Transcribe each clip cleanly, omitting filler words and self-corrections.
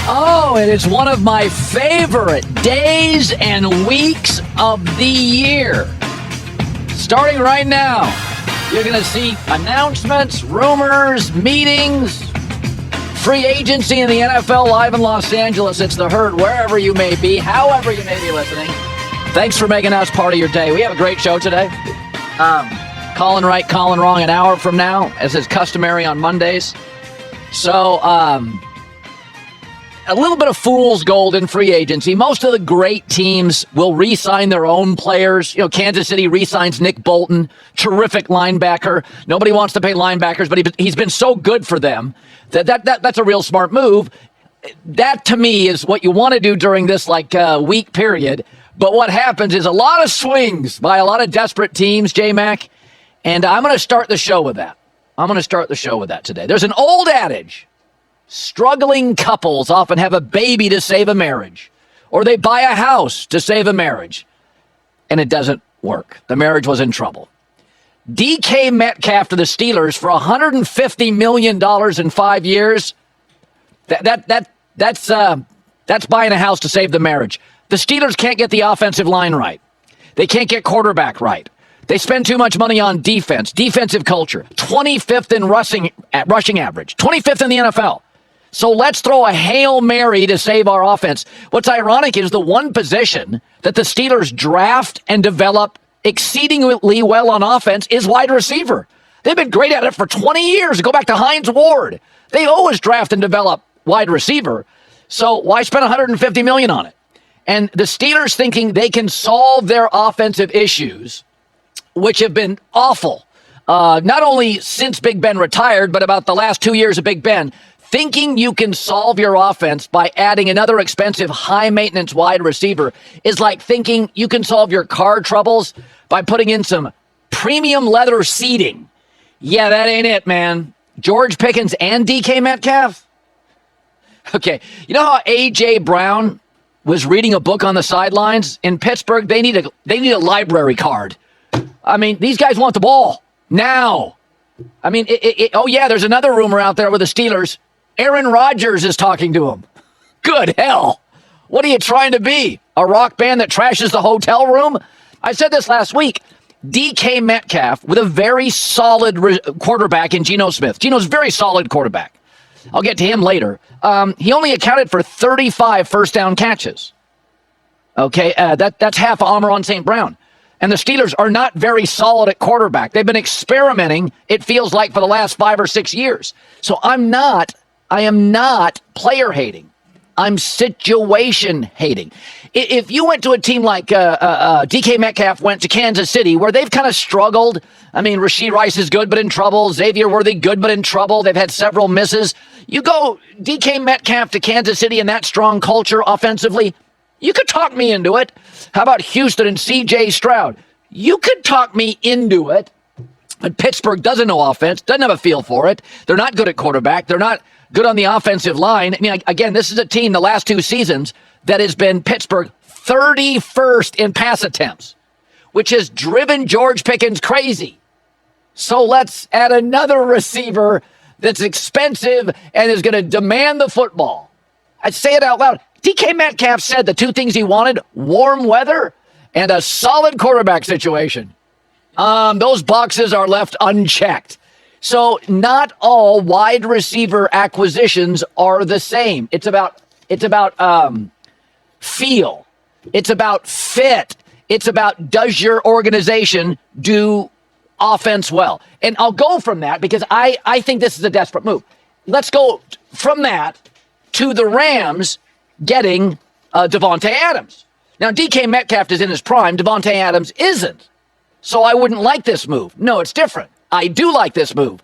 Oh, it is one of my favorite days and weeks of the year. Starting right now, you're going to see announcements, rumors, meetings, free agency in the NFL live in Los Angeles. It's The Herd, wherever you may be, however you may be listening. Thanks for making us part of your day. We have a great show today. Colin right, Colin wrong, an hour from now, as is customary on Mondays. So, a little bit of fool's gold in free agency. Most of the great teams will re-sign their own players. You know, Kansas City re-signs Nick Bolton, terrific linebacker. Nobody wants to pay linebackers, but he's been so good for them that's a real smart move. That, to me, is what you want to do during this, week period. But what happens is a lot of swings by a lot of desperate teams, J-Mac, and I'm going to start the show with that. Today. There's an old adage. Struggling couples often have a baby to save a marriage, or they buy a house to save a marriage, and it doesn't work. The marriage was in trouble. DK Metcalf to the Steelers for $150 million in 5 years. That's buying a house to save the marriage. The Steelers can't get the offensive line right. They can't get quarterback right. They spend too much money on defense, defensive culture. 25th in rushing average, 25th in the NFL. So let's throw a Hail Mary to save our offense. What's ironic is the one position that the Steelers draft and develop exceedingly well on offense is wide receiver. They've been great at it for 20 years. Go back to Hines Ward. They always draft and develop wide receiver. So why spend $150 million on it? And the Steelers thinking they can solve their offensive issues, which have been awful, not only since Big Ben retired, but about the last 2 years of Big Ben. Thinking you can solve your offense by adding another expensive, high-maintenance wide receiver is like thinking you can solve your car troubles by putting in some premium leather seating. Yeah, that ain't it, man. George Pickens and DK Metcalf? Okay, you know how A.J. Brown was reading a book on the sidelines? In Pittsburgh, they need a library card. I mean, these guys want the ball now. I mean, there's another rumor out there with the Steelers. Aaron Rodgers is talking to him. Good hell. What are you trying to be? A rock band that trashes the hotel room? I said this last week. DK Metcalf with a very solid quarterback in Geno Smith. Geno's a very solid quarterback. I'll get to him later. He only accounted for 35 first down catches. Okay, that's half of Amon-Ra St. Brown. And the Steelers are not very solid at quarterback. They've been experimenting, it feels like, for the last 5 or 6 years. So I am not player hating. I'm situation hating. If you went to a team like DK Metcalf went to Kansas City, where they've kind of struggled. I mean, Rashee Rice is good, but in trouble. Xavier Worthy, good, but in trouble. They've had several misses. You go DK Metcalf to Kansas City and that strong culture offensively, you could talk me into it. How about Houston and C.J. Stroud? You could talk me into it. But Pittsburgh doesn't know offense, doesn't have a feel for it. They're not good at quarterback. They're not good on the offensive line. I mean, again, this is a team the last 2 seasons that has been Pittsburgh 31st in pass attempts, which has driven George Pickens crazy. So let's add another receiver that's expensive and is going to demand the football. I say it out loud. DK Metcalf said the 2 things he wanted: warm weather and a solid quarterback situation. Those boxes are left unchecked. So not all wide receiver acquisitions are the same. It's about feel. It's about fit. It's about, does your organization do offense well? And I'll go from that because I think this is a desperate move. Let's go from that to the Rams getting Davante Adams. Now, DK Metcalf is in his prime. Davante Adams isn't. So I wouldn't like this move. No, it's different. I do like this move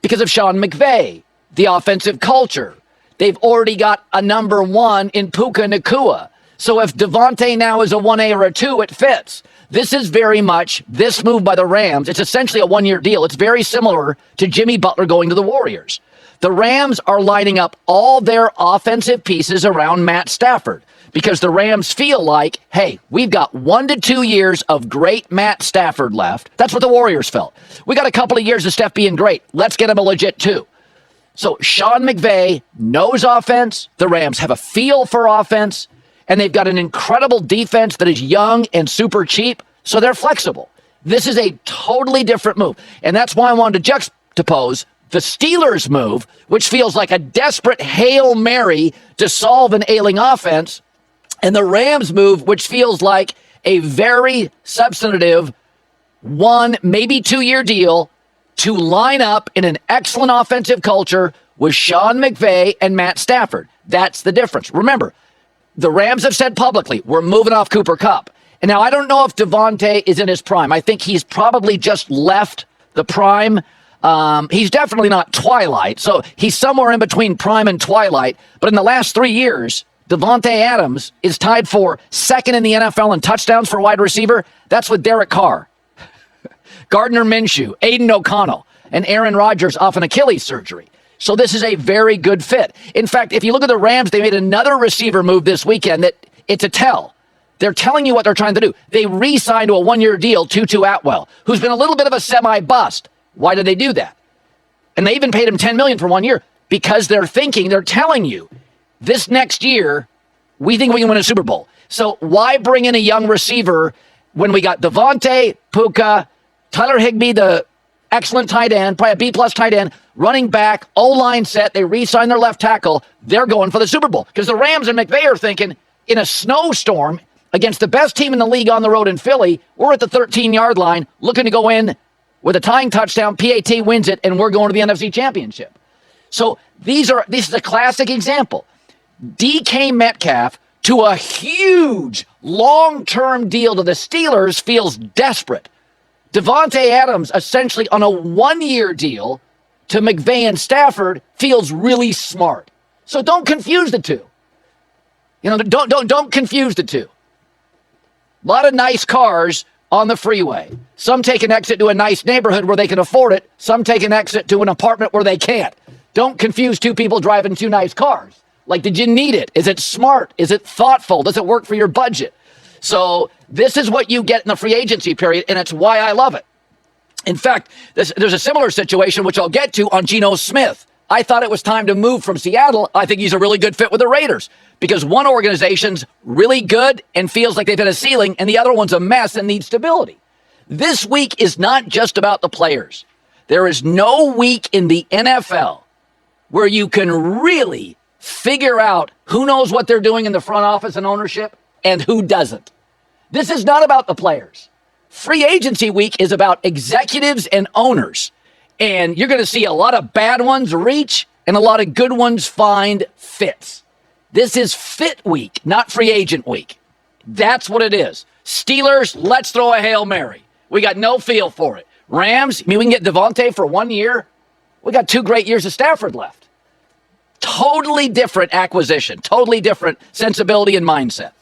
because of Sean McVay, the offensive culture. They've already got a number 1 in Puka Nacua. So if Davante now is a 1A or a 2, it fits. This is very much this move by the Rams. It's essentially a 1-year deal. It's very similar to Jimmy Butler going to the Warriors. The Rams are lining up all their offensive pieces around Matt Stafford because the Rams feel like, hey, we've got 1 to 2 years of great Matt Stafford left. That's what the Warriors felt. We got a couple of years of Steph being great. Let's get him a legit 2. So Sean McVay knows offense. The Rams have a feel for offense. And they've got an incredible defense that is young and super cheap. So they're flexible. This is a totally different move. And that's why I wanted to juxtapose the Steelers' move, which feels like a desperate Hail Mary to solve an ailing offense, and the Rams' move, which feels like a very substantive 1, maybe 2-year deal to line up in an excellent offensive culture with Sean McVay and Matt Stafford. That's the difference. Remember, the Rams have said publicly, we're moving off Cooper Kupp. And now I don't know if Davante is in his prime. I think he's probably just left the prime. He's definitely not twilight, so he's somewhere in between prime and twilight. But in the last 3 years, Davante Adams is tied for second in the NFL in touchdowns for wide receiver. That's with Derek Carr, Gardner Minshew, Aiden O'Connell, and Aaron Rodgers off an Achilles surgery. So this is a very good fit. In fact, if you look at the Rams, they made another receiver move this weekend that it's a tell. They're telling you what they're trying to do. They re-signed to a 1-year deal, Tutu Atwell, who's been a little bit of a semi-bust. Why did they do that? And they even paid him $10 million for 1 year because they're telling you, this next year, we think we can win a Super Bowl. So why bring in a young receiver when we got Davante, Puka, Tyler Higbee, the excellent tight end, probably a B-plus tight end, running back, O-line set. They re-signed their left tackle. They're going for the Super Bowl because the Rams and McVay are thinking in a snowstorm against the best team in the league on the road in Philly, we're at the 13-yard line looking to go in with a tying touchdown. PAT wins it, and we're going to the NFC Championship. So this is a classic example. DK Metcalf to a huge long-term deal to the Steelers feels desperate. Davante Adams essentially on a 1-year deal to McVay and Stafford feels really smart. So don't confuse the two. Don't confuse the two. A lot of nice cars on the freeway. Some take an exit to a nice neighborhood where they can afford it. Some take an exit to an apartment where they can't. Don't confuse two people driving two nice cars. Like, did you need it? Is it smart? Is it thoughtful? Does it work for your budget? So this is what you get in the free agency period, and it's why I love it. In fact, there's a similar situation, which I'll get to, on Geno Smith. I thought it was time to move from Seattle. I think he's a really good fit with the Raiders because one organization's really good and feels like they've hit a ceiling, and the other one's a mess and needs stability. This week is not just about the players. There is no week in the NFL where you can really figure out who knows what they're doing in the front office and ownership and who doesn't. This is not about the players. Free agency week is about executives and owners. And you're going to see a lot of bad ones reach and a lot of good ones find fits. This is fit week, not free agent week. That's what it is. Steelers, let's throw a Hail Mary. We got no feel for it. Rams, we can get Davante for 1 year. We got 2 great years of Stafford left. Totally different acquisition, totally different sensibility and mindset.